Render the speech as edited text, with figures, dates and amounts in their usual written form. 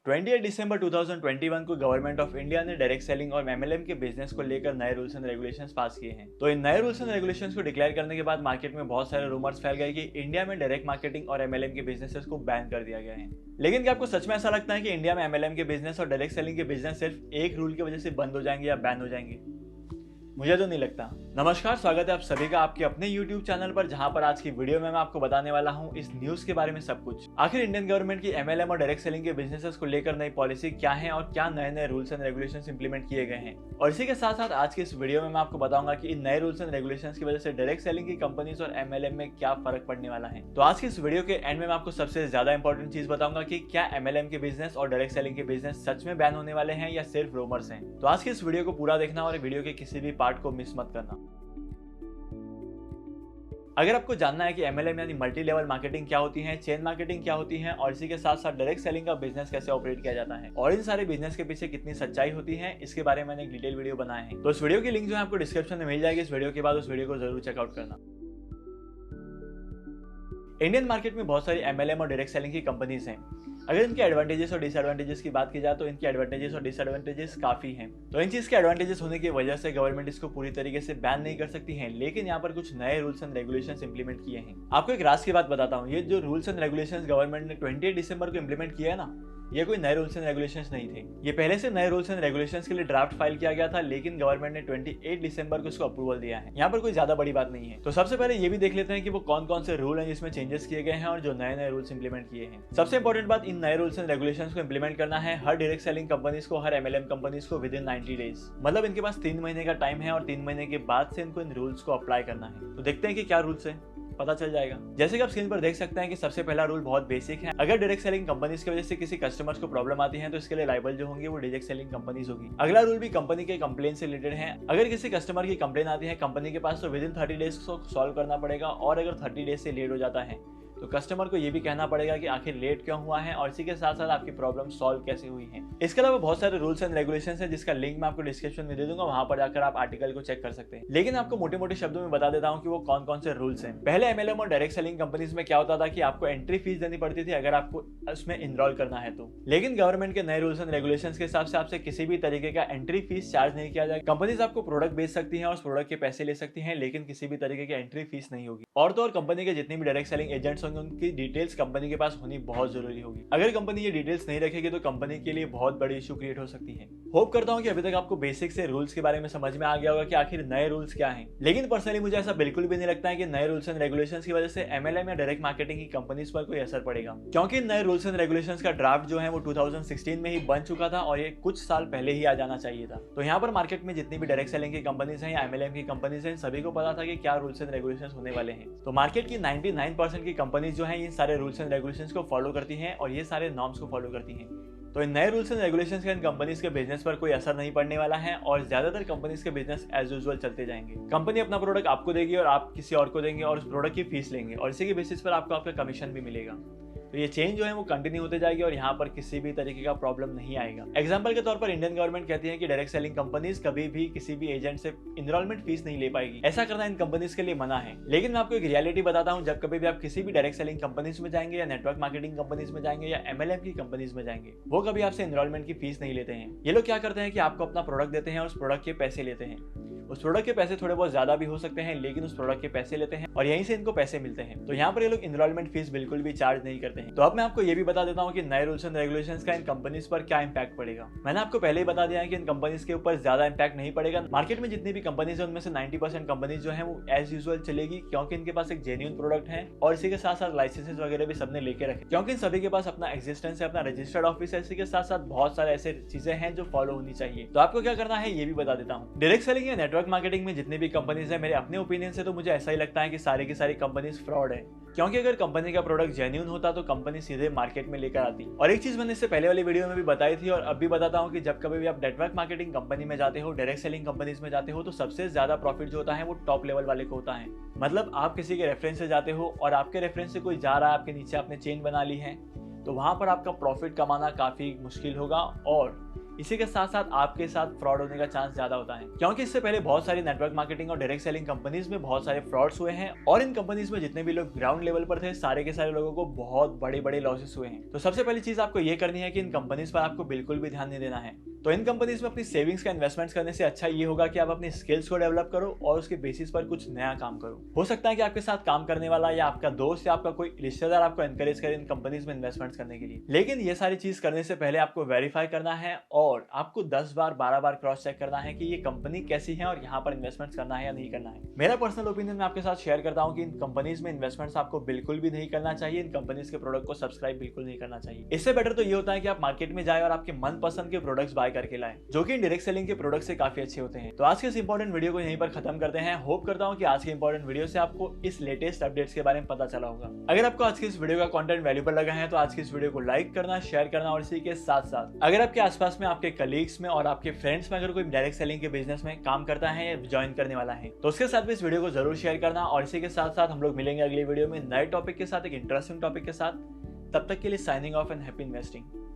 28 दिसंबर 2021 को government of India ने direct selling और एमएलएम के बिजनेस को लेकर नए रूल्स एंड रेगुलेशंस पास किए हैं। तो इन नए रूल्स एंड रेगुलेशंस को डिक्लेयर करने के बाद मार्केट में बहुत सारे रूमर्स फैल गए कि इंडिया में डायरेक्ट मार्केटिंग और एमएलएम के बिजनेसेस को बैन कर दिया गया है। लेकिन क्या आपको सच में ऐसा लगता है कि इंडिया में एमएलएम के बिजनेस और डायरेक्ट सेलिंग के बिजनेस सिर्फ एक रूल की वजह से बंद हो जाएंगे या बैन हो जाएंगे? मुझे तो नहीं लगता। नमस्कार, स्वागत है आप सभी का आपके अपने YouTube चैनल पर, जहां पर आज की वीडियो में मैं आपको बताने वाला हूं इस न्यूज के बारे में सब कुछ। आखिर इंडियन गवर्नमेंट की एमएलएम और डायरेक्ट सेलिंग के बिजनेसेस को लेकर नई पॉलिसी क्या है और क्या नए नए रूल्स एंड रेगुलेशंस इंप्लीमेंट किए गए हैं। और इसी के साथ साथ आज की इस वीडियो में मैं आपको बताऊंगा कि इन नए रूल्स एंड रेगुलेशंस की वजह से डायरेक्ट सेलिंग की कंपनीज और एमएलएम में क्या फर्क पड़ने वाला है। तो आज की इस वीडियो के एंड में मैं आपको सबसे ज्यादा इंपॉर्टेंट चीज बताऊंगा कि क्या एमएलएम के बिजनेस और डायरेक्ट सेलिंग के बिजनेस सच में बैन होने वाले हैं या सिर्फ रूमर्स हैं। तो आज की इस वीडियो को पूरा देखना और वीडियो के किसी भी पार्ट को मिस मत करना। अगर आपको जानना है कि एमएलएम यानी मल्टी लेवल मार्केटिंग क्या होती है, चेन मार्केटिंग क्या होती है और इसी के साथ साथ डायरेक्ट सेलिंग का बिजनेस कैसे ऑपरेट किया जाता है और इन सारे बिजनेस के पीछे कितनी सच्चाई होती है, इसके बारे में मैंने एक डिटेल वीडियो बनाया है। तो इस वीडियो की लिंक जो है आपको डिस्क्रिप्शन में मिल जाएगी। इस वीडियो के बाद उस वीडियो को जरूर चेकआउट करना। इंडियन मार्केट में बहुत सारी एमएलएम और डायरेक्ट सेलिंग की कंपनीज हैं। अगर इनके एडवांटेजेस और डिसएडवांटेजेस की बात की जाए तो इनके एडवांटेजेस और डिसएडवांटेजेस काफी हैं। तो इन चीज के एडवांटेजेस होने की वजह से गवर्नमेंट इसको पूरी तरीके से बैन नहीं कर सकती है, लेकिन यहाँ पर कुछ नए रूल्स एंड रेगुलेशंस इंप्लीमेंट किए हैं। आपको एक राज की बात बताता हूँ, ये जो रूल्स एंड रेगुलेशंस गवर्नमेंट ने 28 दिसंबर को इंप्लीमेंट किया है ना, ये कोई नए रूल्स एंड रेगुलेशंस नहीं थे। ये पहले से नए रूल्स एंड रेगुलेशंस के लिए ड्राफ्ट फाइल किया गया था, लेकिन गवर्नमेंट ने 28 दिसंबर को इसको अप्रूवल दिया है। यहाँ पर कोई ज्यादा बड़ी बात नहीं है। तो सबसे पहले ये भी देख लेते हैं कि वो कौन कौन से रूल हैं जिसमें चेंजेस किए गए हैं और जो नए नए रूल्स इंप्लीमेंट किए हैं। सबसे इंपॉर्टेंट बात, इन नए रूल्स एंड रेगुलेशंस को इंप्लीमेंट करना है हर डायरेक्ट सेलिंग कंपनीज को, हर एमएलएम कंपनीज को विद इन 90 डेज। मतलब इनके पास 3 महीने का टाइम है और 3 महीने के बाद से इनको इन रूल्स को अप्लाई करना है। तो देखते हैं कि क्या रूल्स है, पता चल जाएगा। जैसे कि आप स्क्रीन पर देख सकते हैं कि सबसे पहला रूल बहुत बेसिक है। अगर डायरेक्ट सेलिंग कंपनीज की वजह से किसी कस्टमर्स को प्रॉब्लम आती है तो इसके लिए लायबल जो होंगे वो डायरेक्ट सेलिंग कंपनीज होगी। अगला रूल भी कंपनी के कंप्लेन से रिलेटेड है। अगर किसी कस्टमर की कंप्लेन आती है कंपनी के पास तो विद इन 30 डेज को सॉल्व करना पड़ेगा, और अगर 30 डेज से लेट हो जाता है तो कस्टमर को ये भी कहना पड़ेगा कि आखिर लेट क्यों हुआ है और इसी के साथ साथ आपकी प्रॉब्लम सॉल्व कैसे हुई है। इसके अलावा बहुत सारे रूल्स एंड रेगुलेशंस हैं जिसका लिंक मैं आपको डिस्क्रिप्शन में दे दूंगा, वहां पर जाकर आप आर्टिकल को चेक कर सकते हैं। लेकिन आपको मोटे मोटे शब्दों में बता देता हूं कि वो कौन कौन से रूल्स हैं। पहले एमएलएम और डायरेक्ट सेलिंग कंपनीज में क्या होता था कि आपको एंट्री फीस देनी पड़ती थी अगर आपको उसमें इनरोल करना है तो। लेकिन गवर्नमेंट के नए रूल्स एंड रेगुलेशंस के हिसाब से आपसे किसी भी तरीके का एंट्री फीस चार्ज नहीं किया जाएगा। कंपनीज आपको प्रोडक्ट बेच सकती हैं और उस प्रोडक्ट के पैसे ले सकती हैं, लेकिन किसी भी तरीके की एंट्री फीस नहीं होगी। और तो और कंपनी के जितने भी डायरेक्ट सेलिंग एजेंट्स होंगे उनकी डिटेल्स कंपनी के पास होनी बहुत जरूरी होगी। अगर कंपनी ये डिटेल्स नहीं रखेगी तो कंपनी के लिए बहुत बड़ी इशू क्रिएट हो सकती है। होप करता हूं कि अभी तक आपको बेसिक से रूल्स के बारे में समझ में आ गया होगा कि आखिर नए रूल्स क्या हैं। लेकिन पर्सनली मुझे ऐसा बिल्कुल भी नहीं लगता है कि नए रूल्स एंड रेगुलेशंस की वजह से एमएलएम या डायरेक्ट मार्केटिंग की कंपनीज पर कोई असर पड़ेगा, क्योंकि नए रूल्स एंड रेगुलेशंस का ड्राफ्ट जो है वो 2016 में ही बन चुका था और ये कुछ साल पहले ही आ जाना चाहिए था। तो यहाँ पर मार्केट में जितनी भी डायरेक्ट सेलिंग की कंपनीज हैं या एमएलएम की कंपनीज हैं, सभी को पता था कि क्या रूल्स एंड रेगुलेशंस होने वाले हैं। तो मार्केट की 99% की कंपनीज जो है इन सारे रूल्स एंड रेगुलेशंस को फॉलो करती हैं और ये सारे नॉर्म्स को फॉलो करती हैं। तो इन नए रूल्स एंड रेगुलेशंस का इन कंपनीज के बिजनेस पर कोई असर नहीं पड़ने वाला है और ज्यादातर कंपनीज के बिजनेस एज यूजुअल चलते जाएंगे। कंपनी अपना प्रोडक्ट आपको देगी और आप किसी और को देंगे और उस प्रोडक्ट की फीस लेंगे और इसी के बेसिस पर आपको आपका कमीशन भी मिलेगा। तो ये चेंज जो है वो कंटिन्यू होते जाएगी और यहाँ पर किसी भी तरीके का प्रॉब्लम नहीं आएगा। एग्जांपल के तौर पर इंडियन गवर्नमेंट कहती है कि डायरेक्ट सेलिंग कंपनीज कभी भी किसी भी एजेंट से इनरोलमेंट फीस नहीं ले पाएगी। ऐसा करना इन कंपनीज के लिए मना है। लेकिन मैं आपको एक रियलिटी बताता हूँ, जब कभी भी आप किसी भी डायरेक्ट सेलिंग कंपनीज में जाएंगे या नेटवर्क मार्केटिंग कंपनीज में जाएंगे या एमएलएम की कंपनीज में जाएंगे, वो कभी आपसे इनरोलमेंट की फीस नहीं लेते हैं। ये लोग क्या करते हैं कि आपको अपना प्रोडक्ट देते हैं और उस प्रोडक्ट के पैसे लेते हैं। उस प्रोडक्ट के पैसे थोड़े बहुत ज्यादा भी हो सकते हैं, लेकिन उस प्रोडक्ट के पैसे लेते हैं और यहीं से इनको पैसे मिलते हैं। तो यहाँ पर ये लोग इनरोलमेंट फीस बिल्कुल भी चार्ज नहीं करते हैं। तो अब मैं आपको ये भी बता देता हूँ कि नए रूल्स एंड रेगुलेशंस का इन कंपनीज पर क्या इंपैक्ट पड़ेगा। मैंने आपको पहले ही बता दिया है कि इन कंपनीज के ऊपर ज्यादा इंपैक्ट नहीं पड़ेगा। मार्केट में जितनी भी कंपनीज है उनमें से 90% कंपनीज जो है वो एज यूजुअल चलेगी, क्योंकि इनके पास एक जेन्युइन प्रोडक्ट है और इसी के साथ साथ लाइसेंसेस वगैरह भी सबने लेके रखे, क्योंकि इन सभी के पास अपना एग्जिस्टेंस है, अपना रजिस्टर्ड ऑफिस है। इसी के साथ साथ बहुत सारे ऐसे चीजें हैं जो फॉलो होनी चाहिए। तो आपको क्या करना है ये भी बता देता हूँ। डायरेक्ट सेलिंग या नेटवर्क मार्केटिंग में जितनी भी कंपनीज है, मेरे अपने ओपिनियन से तो मुझे ऐसा ही लगता है कि सारी की सारी कंपनीज फ्रॉड है, क्योंकि अगर कंपनी का प्रोडक्ट जेन्युइन होता तो कंपनी सीधे मार्केट में लेकर आती। और एक चीज मैंने इससे पहले वाली वीडियो में भी बताई थी और अब भी बताता हूँ कि जब कभी भी आप नेटवर्क मार्केटिंग कंपनी में जाते हो, डायरेक्ट सेलिंग कंपनीज में जाते हो, तो सबसे ज्यादा प्रॉफिट जो होता है वो टॉप लेवल वाले को होता है। मतलब आप किसी के रेफरेंस से जाते हो और आपके रेफरेंस से कोई जा रहा है, आपके नीचे आपने चेन बना ली है, तो वहां पर आपका प्रॉफिट कमाना काफी मुश्किल होगा और इसी के साथ साथ आपके साथ फ्रॉड होने का चांस ज्यादा होता है, क्योंकि इससे पहले बहुत सारी नेटवर्क मार्केटिंग और डायरेक्ट सेलिंग कंपनीज में बहुत सारे फ्रॉड्स हुए हैं और इन कंपनीज में जितने भी लोग ग्राउंड लेवल पर थे सारे के सारे लोगों को बहुत बड़े बड़े लॉसेस हुए हैं। तो सबसे पहली चीज आपको ये करनी है कि इन कंपनीज पर आपको बिल्कुल भी ध्यान नहीं देना है। तो इन कंपनीज में अपनी सेविंग्स का इन्वेस्टमेंट्स करने से अच्छा ये होगा कि आप अपनी स्किल्स को डेवलप करो और उसके बेसिस पर कुछ नया काम करो। हो सकता है कि आपके साथ काम करने वाला या आपका दोस्त या आपका कोई रिश्तेदार आपको एनकरेज करे इन कंपनीज में इन्वेस्टमेंट्स करने के लिए, लेकिन ये सारी चीज करने से पहले आपको वेरीफाई करना है और आपको 10 बार 12 बार क्रॉस चेक करना है कि ये कंपनी कैसी है और यहाँ पर इन्वेस्टमेंट्स करना है या नहीं करना है। मेरा पर्सनल ओपिनियन मैं आपके साथ शेयर करता हूँ कि इन कंपनीज में इन्वेस्टमेंट्स आपको बिल्कुल भी नहीं करना चाहिए, इन कंपनीज के प्रोडक्ट को सब्सक्राइब बिल्कुल नहीं करना चाहिए। इससे बेटर तो ये होता है कि आप मार्केट में जाए और आपके मनपसंद के प्रोडक्ट्स बाय करके लाए, जो कि डायरेक्ट सेलिंग के प्रोडक्ट से काफी अच्छे होते हैं। तो आज के इस इंपॉर्टेंट वीडियो को यहीं पर खत्म करते हैं। होप करता हूं कि आज के इंपॉर्टेंट वीडियो से आपको इस लेटेस्ट अपडेट्स के बारे में पता चला होगा। अगर आपको आज के इस वीडियो का कंटेंट वैल्यूएबल लगा है तो आज की इस वीडियो को लाइक करना, शेयर करना और इसी के साथ साथ अगर आपके आसपास में, आपके कलीग्स में और आपके फ्रेंड्स में अगर कोई डायरेक्ट सेलिंग के बिजनेस में काम करता है या ज्वाइन करने वाला है तो उसके साथ भी इस वीडियो को जरूर शेयर करना। और इसी के साथ साथ हम लोग मिलेंगे अगली वीडियो में नए टॉपिक के साथ, एक इंटरेस्टिंग टॉपिक के साथ। तब तक के लिए signing off and happy investing.